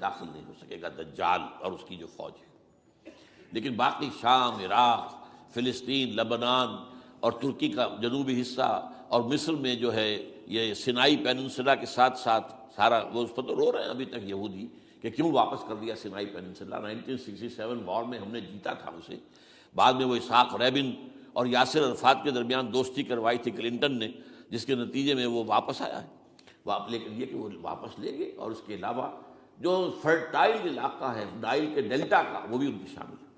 داخل نہیں ہو سکے گا دجال اور اس کی جو فوج ہے. لیکن باقی شام، عراق، فلسطین، لبنان اور ترکی کا جنوبی حصہ اور مصر میں جو ہے یہ سینائی پیننسلا کے ساتھ ساتھ سارا، وہ اس پر تو رو رہے ہیں ابھی تک یہودی کہ کیوں واپس کر دیا سینائی پیننسلا. 1967 وار میں ہم نے جیتا تھا اسے. بعد میں وہ اسحاق ریبن اور یاسر عرفات کے درمیان دوستی کروائی تھی کلنٹن نے، جس کے نتیجے میں وہ واپس آیا ہے. لیکن یہ کہ وہ واپس لے گئے، اور اس کے علاوہ جو فرٹائل علاقہ ہے نائل کے ڈیلٹا کا، وہ بھی ان کی شامل ہے.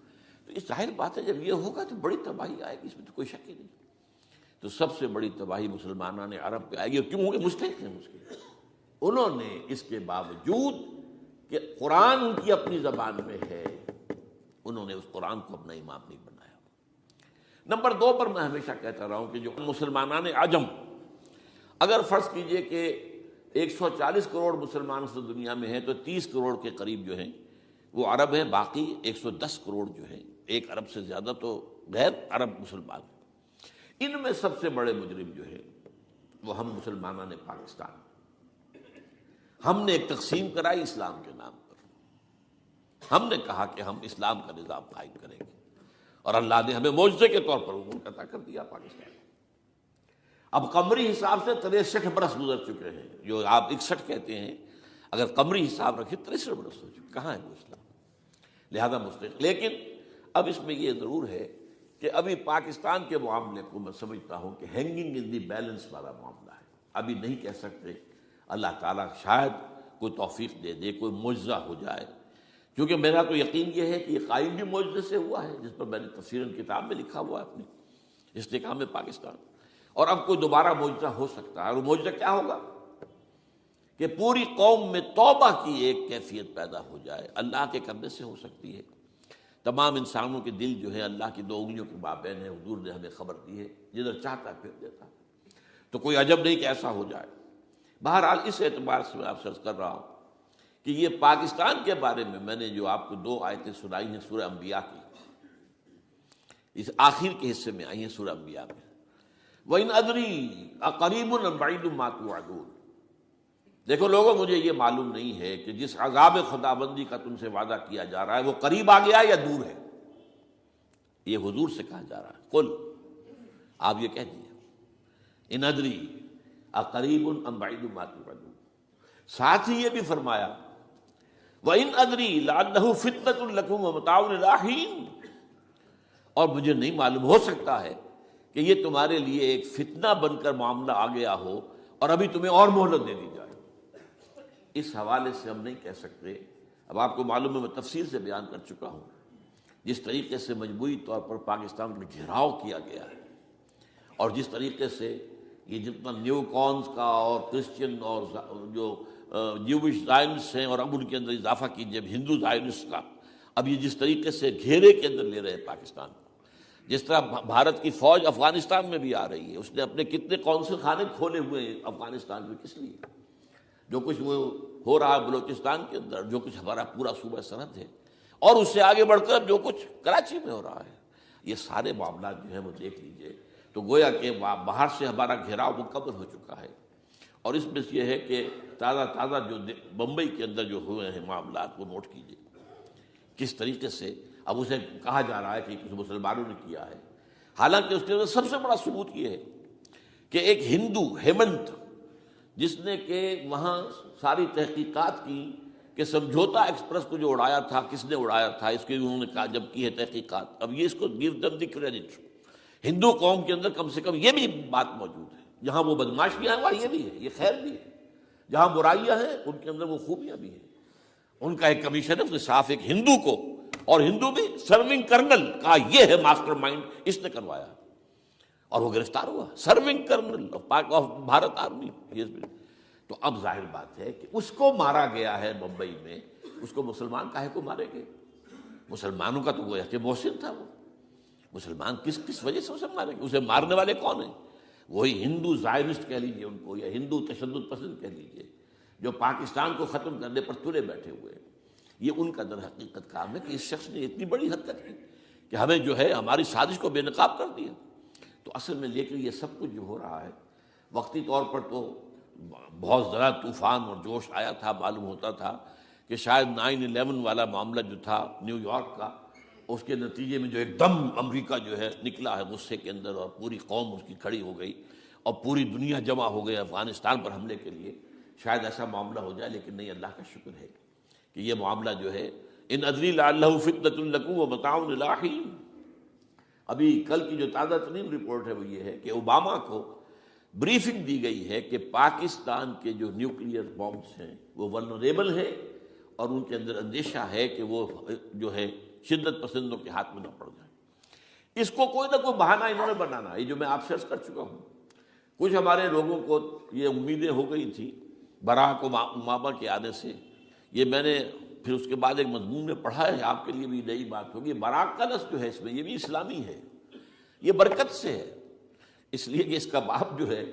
تو اس ظاہر بات ہے جب یہ ہوگا تو بڑی تباہی آئے گی، اس میں تو کوئی شک ہی نہیں. تو سب سے بڑی تباہی مسلمانان عرب پہ آئے گی. اور کیوں ہوگی؟ مستحق ہیں اس کے. انہوں نے اس کے باوجود کہ قرآن ان کی اپنی زبان میں ہے، انہوں نے اس قرآن کو اپنا امام نہیں بنایا. نمبر 2 پر میں ہمیشہ کہتا رہا ہوں کہ جو مسلمانان عجم، اگر فرض کیجئے کہ 140 کروڑ مسلمان اس دنیا میں ہیں تو 30 کروڑ کے قریب جو ہیں وہ عرب ہیں، باقی 110 کروڑ جو ہیں، 1 ارب سے زیادہ تو غیر عرب مسلمان ہیں. ان میں سب سے بڑے مجرم جو ہیں وہ ہم مسلمانوں نے پاکستان. ہم نے ایک تقسیم کرائی اسلام کے نام پر. ہم نے کہا کہ ہم اسلام کا نظام قائم کریں گے، اور اللہ نے ہمیں معجزے کے طور پر ملک عطا کر دیا پاکستان. اب قمری حساب سے 63 برس گزر چکے ہیں، جو آپ 61 کہتے ہیں، اگر قمری حساب رکھیں 63 برس ہو چکے. کہاں ہے وہ اسلام؟ لہذا مستحق. لیکن اب اس میں یہ ضرور ہے کہ ابھی پاکستان کے معاملے کو میں سمجھتا ہوں کہ ہینگنگ ان دی بیلنس والا معاملہ ہے. ابھی نہیں کہہ سکتے. اللہ تعالیٰ شاید کوئی توفیق دے دے، کوئی معجزہ ہو جائے. کیونکہ میرا تو یقین یہ ہے کہ یہ قائم بھی معجزے سے ہوا ہے، جس پر میں نے تفسیراً کتاب میں لکھا ہوا ہے اپنی استحکام پاکستان. اور اب کوئی دوبارہ معجزہ ہو سکتا ہے. اور وہ معجزہ کیا ہوگا؟ کہ پوری قوم میں توبہ کی ایک کیفیت پیدا ہو جائے. اللہ کے کرنے سے ہو سکتی ہے. تمام انسانوں کے دل جو ہے اللہ کی 2 انگلیوں کے مابین ہے. حضور نے ہمیں خبر دی ہے، جدھر چاہتا ہے پھر دیتا. تو کوئی عجب نہیں کہ ایسا ہو جائے. بہرحال اس اعتبار سے میں آپ سے عرض کر رہا ہوں کہ یہ پاکستان کے بارے میں نے جو آپ کو 2 آیتیں سنائی ہیں سورہ انبیاء کی، اس آخر کے حصے میں آئی ہیں سورہ انبیاء میں. وَإِنْ أَدْرِي أَقَرِيبٌ أَمْ بَعِيدٌ مَا تُوعَدُونَ. دیکھو لوگوں، مجھے یہ معلوم نہیں ہے کہ جس عذاب خدابندی کا تم سے وعدہ کیا جا رہا ہے وہ قریب آ گیا یا دور ہے. یہ حضور سے کہا جا رہا ہے. قل، آپ یہ کہہ دیجیے ان ادری اقریب ام بعید ما توعدون. ساتھ ہی یہ بھی فرمایا وَإِنْ أَدْرِي لَعَلَّهُ فِتْنَةٌ لَكُمْ وَمَتَاعٌ إِلَىٰ حِينٍ. اور مجھے نہیں معلوم، ہو سکتا ہے کہ یہ تمہارے لیے ایک فتنہ بن کر معاملہ آ گیا ہو اور ابھی تمہیں اور مہلت دے دی جائے. اس حوالے سے ہم نہیں کہہ سکتے. اب آپ کو معلوم ہے میں تفصیل سے بیان کر چکا ہوں جس طریقے سے مجموعی طور پر پاکستان میں گھیراؤ کیا گیا ہے، اور جس طریقے سے یہ جتنا نیو کونز کا اور کرسچن اور جو جیوش زائنسٹ ہیں، اور اب ان کے اندر اضافہ کیجیے ہندو زائنسٹ کا، اب یہ جس طریقے سے گھیرے کے اندر لے رہے ہیں پاکستان کو. جس طرح بھارت کی فوج افغانستان میں بھی آ رہی ہے، اس نے اپنے کتنے قونصل خانے کھولے ہوئے ہیں افغانستان میں. کس لیے؟ جو کچھ وہ ہو رہا ہے بلوچستان کے اندر، جو کچھ ہمارا پورا صوبہ سرحد ہے، اور اس سے آگے بڑھ کر جو کچھ کراچی میں ہو رہا ہے، یہ سارے معاملات جو ہیں وہ دیکھ لیجئے تو گویا کہ باہر سے ہمارا گھیراؤ مکمل ہو چکا ہے. اور اس میں یہ ہے کہ تازہ جو بمبئی کے اندر جو ہوئے ہیں معاملات وہ نوٹ کیجئے کس طریقے سے اب اسے کہا جا رہا ہے کہ کچھ مسلمانوں نے کیا ہے. حالانکہ اس کے اندر سب سے بڑا ثبوت یہ ہے کہ ایک ہندو ہیمنت، جس نے کہ وہاں ساری تحقیقات کی کہ سمجھوتا ایکسپریس کو جو اڑایا تھا کس نے اڑایا تھا، اس کی انہوں نے کہا جب کی ہے تحقیقات. اب یہ اس کو گیو دم دی کریڈٹ. ہندو قوم کے اندر کم سے کم یہ بھی بات موجود ہے، جہاں وہ بدماشیاں ہیں وہاں یہ بھی ہے، یہ خیر بھی ہے. جہاں برائیاں ہیں ان کے اندر وہ خوبیاں بھی ہیں. ان کا ایک کمیشن ہے، اس نے صاف ایک ہندو کو، اور ہندو بھی سرونگ کرنل کہا یہ ہے ماسٹر مائنڈ، اس نے کروایا، اور وہ گرفتار ہوا. Serving kernel of Bharat army. تو اب ظاہر بات ہے کہ اس کو مارا گیا ہے بمبئی میں. اس کو مسلمان کاہے کو مارے گئے؟ مسلمانوں کا تو وہ کہ محسن تھا. وہ مسلمان کس وجہ سے اسے مارے گئے؟ اسے مارنے والے کون ہیں؟ وہی ہندو زائنسٹ کہہ لیجیے ان کو، یا ہندو تشدد پسند کہہ لیجیے، جو پاکستان کو ختم کرنے پر تلے بیٹھے ہوئے ہیں. یہ ان کا در حقیقت کام ہے کہ اس شخص نے اتنی بڑی حرکت کی کہ ہمیں جو ہے ہماری سازش کو بے نقاب کر دیا. تو اصل میں لیکن یہ سب کچھ جو ہو رہا ہے وقتی طور پر تو بہت زیادہ طوفان اور جوش آیا تھا. معلوم ہوتا تھا کہ کہ شاید 9/11 والا معاملہ جو تھا نیو یارک کا، اس کے نتیجے میں جو ایک دم امریکہ جو ہے نکلا ہے غصے کے اندر، اور پوری قوم اس کی کھڑی ہو گئی اور پوری دنیا جمع ہو گئی افغانستان پر حملے کے لیے، شاید ایسا معاملہ ہو جائے. لیکن نہیں، اللہ کا شکر ہے کہ یہ معاملہ جو ہے ان ادری لعلہ فتنۃ لکم ومتاع الی حین. ابھی کل کی جو تازہ ترین رپورٹ ہے وہ یہ ہے کہ اوباما کو بریفنگ دی گئی ہے کہ پاکستان کے جو نیوکلیئر بامز ہیں وہ ولنریبل ہیں، اور ان کے اندر اندیشہ ہے کہ وہ جو ہے شدت پسندوں کے ہاتھ میں نہ پڑ جائیں. اس کو کوئی نہ کوئی بہانہ انہوں نے بنانا. یہ جو میں آپ سے عرض کر چکا ہوں، کچھ ہمارے لوگوں کو یہ امیدیں ہو گئی تھی براک اوباما کے آنے سے. یہ میں نے پھر اس کے بعد ایک مضمون میں پڑھا ہے، آپ کے لیے بھی نئی بات ہوگی. براک کا لفظ جو ہے اس میں یہ بھی اسلامی ہے، یہ برکت سے ہے، اس لیے کہ اس کا باپ جو ہے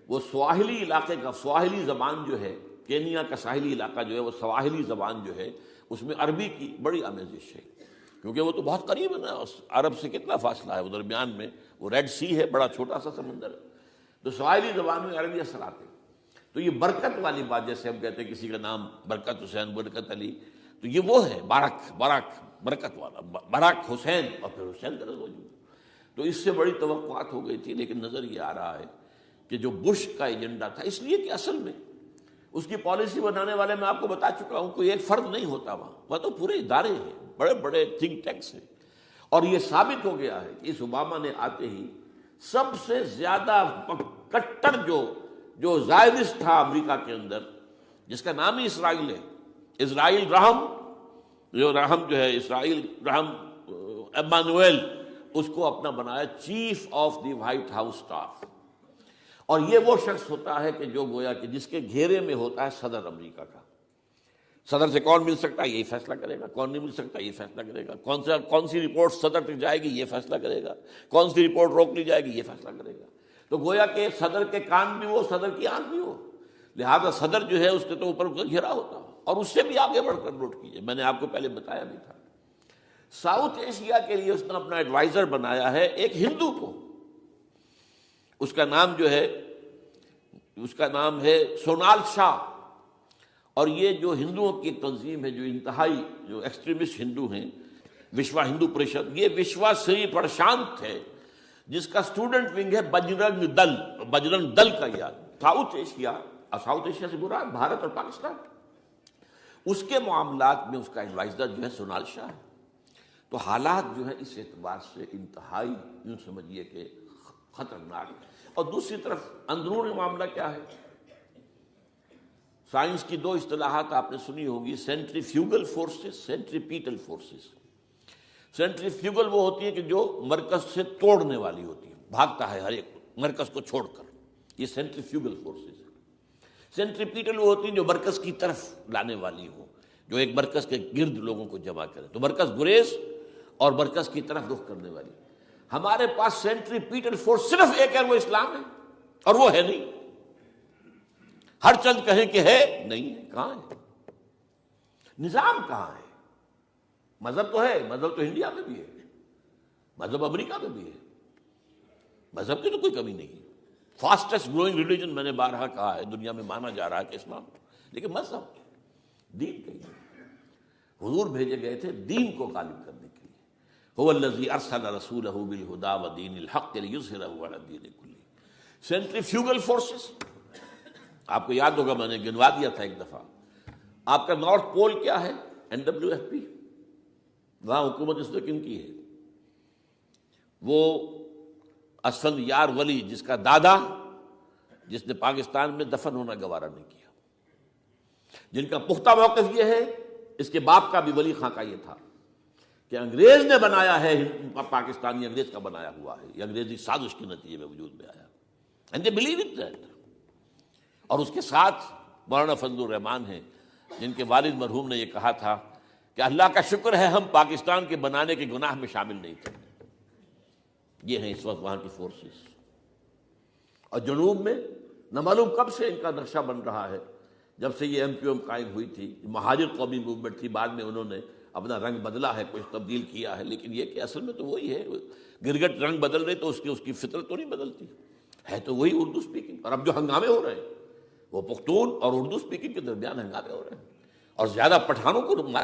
وہ سواحلی علاقے کا، سواحلی زبان جو ہے، کینیا کا ساحلی علاقہ جو ہے وہ سواحلی زبان جو ہے اس میں عربی کی بڑی آمیزش ہے، کیونکہ وہ تو بہت قریب ہے نا، عرب سے کتنا فاصلہ ہے، وہ درمیان میں وہ ریڈ سی ہے، بڑا چھوٹا سا سمندر ہے، تو سواحلی زبان میں عربی اثرات ہیں. تو یہ برکت والی بات، جیسے ہم کہتے ہیں کسی کا نام برکت حسین، برکت علی، تو یہ وہ ہے باراک برکت والا، باراک حسین، اور پھر حسین کا لفظ موجود. تو اس سے بڑی توقعات ہو گئی تھی، لیکن نظر یہ آ رہا ہے کہ جو بش کا ایجنڈا تھا، اس لیے کہ اصل میں اس کی پالیسی بنانے والے میں آپ کو بتا چکا ہوں کوئی ایک فرد نہیں ہوتا وہاں تو پورے ادارے ہیں، بڑے بڑے تھنک ٹینکس ہیں. اور یہ ثابت ہو گیا ہے کہ اس اوباما نے آتے ہی سب سے زیادہ کٹر جو زائرس تھا امریکہ کے اندر، جس کا نام ہی اسرائیل ہے، اسرائیل رحم جو ہے، اسرائیل رحم ایمانویل، اس کو اپنا بنایا chief of the white house staff. اور یہ وہ شخص ہوتا ہے کہ جو گویا کہ جس کے گھیرے میں ہوتا ہے صدر امریکہ کا. صدر سے کون مل سکتا ہے یہی فیصلہ کرے گا، کون نہیں مل سکتا یہ فیصلہ کرے گا، کون سی رپورٹ صدر تک جائے گی یہ فیصلہ کرے گا، کون سی رپورٹ روک لی جائے گی یہ فیصلہ کرے گا. تو گویا کہ صدر کے کان بھی ہو، صدر کی آنکھ بھی ہو، لہذا صدر جو ہے اس کے تو اوپر گھیرا ہوتا ہو. اور اس سے بھی آگے بڑھ کر نوٹ کیجیے، میں نے آپ کو پہلے بتایا بھی تھا، ساؤتھ ایشیا کے لیے اس نے اپنا ایڈوائزر بنایا ہے ایک ہندو کو. اس کا نام ہے سونال شاہ. اور یہ جو ہندوؤں کی ایک تنظیم ہے، جو انتہائی جو ایکسٹریمسٹ ہندو ہیں، وشوا ہندو پریشد، یہ وشوا سری پرشانت ہے، جس کا اسٹوڈنٹ ونگ ہے بجرنگ دل کا. یاد ساؤتھ ایشیا سے برا بھارت اور پاکستان، اس کے معاملات میں اس کا ایڈوائزر جو ہے سونال شاہ ہے. تو حالات جو ہے اس اعتبار سے انتہائی یوں سمجھیے کہ خطرناک. اور دوسری طرف اندرون معاملہ کیا ہے؟ سائنس کی دو اصطلاحات آپ نے سنی ہوگی، centrifugal forces, centripetal forces. Centrifugal وہ ہوتی ہے کہ جو مرکز سے توڑنے والی ہوتی ہے، بھاگتا ہے ہر ایک مرکز کو چھوڑ کر، یہ سینٹریفیوگل فورسز. سینٹریپیٹل وہ ہوتی ہیں جو مرکز کی طرف لانے والی ہوں، جو ایک مرکز کے گرد لوگوں کو جمع کرے. تو مرکز گریز اور مرکز کی طرف رخ کرنے والی. ہمارے پاس سینٹریپیٹل فورس صرف ایک ہے، وہ اسلام ہے، اور وہ ہے نہیں. ہر چند کہیں کہ ہے، نہیں ہے. کہاں ہے نظام؟ کہاں ہے؟ مذہب تو ہے، مذہب تو انڈیا میں بھی ہے، مذہب امریکہ میں بھی ہے، مذہب کی تو کوئی کمی نہیں ہے. فاسٹسٹ گروئنگ ریلیجن میں نے بارہا کہا ہے دنیا میں مانا جا رہا ہے کہ اسلام، لیکن مذہب دین کہیں نہیں. حضور بھیجے گئے تھے دین کو غالب کرنے کے لیے. هو الذی ارسل رسولہ بالہدی ودین الحق لیظہرہ علی الدین کلہ. سینٹریفیوگل فورسز آپ کو یاد ہوگا، میں نے گنوا دیا تھا ایک دفعہ. آپ کا نارتھ پول کیا ہے؟ NWFP. وہاں حکومت اس نے کن کی ہے؟ وہ اسفند یار ولی، جس کا دادا، جس نے پاکستان میں دفن ہونا گوارا نہیں کیا، جن کا پختہ موقف یہ ہے، اس کے باپ کا بھی ولی خاں کا یہ تھا کہ انگریز نے بنایا ہے پاکستانی، انگریز کا بنایا ہوا ہے، یہ انگریزی سازش کے نتیجے میں وجود میں آیا. And they believe it that. اور اس کے ساتھ مولانا فضل الرحمان ہیں، جن کے والد مرحوم نے یہ کہا تھا کہ اللہ کا شکر ہے ہم پاکستان کے بنانے کے گناہ میں شامل نہیں تھے. یہ ہیں اس وقت وہاں کی فورسز. اور جنوب میں نہ معلوم کب سے ان کا نقشہ بن رہا ہے، جب سے یہ MQM قائم ہوئی تھی. مہاجر قومی موومنٹ تھی، بعد میں انہوں نے اپنا رنگ بدلا ہے، کچھ تبدیل کیا ہے، لیکن یہ کہ اصل میں تو وہی ہے. گرگٹ رنگ بدل رہے تو اس کی فطرت تو نہیں بدلتی، ہے تو وہی اردو اسپیکنگ. اور اب جو ہنگامے ہو رہے ہیں وہ پختون اور اردو اسپیکنگ کے درمیان ہنگامے ہو رہے ہیں. اور زیادہ پٹھانوں کو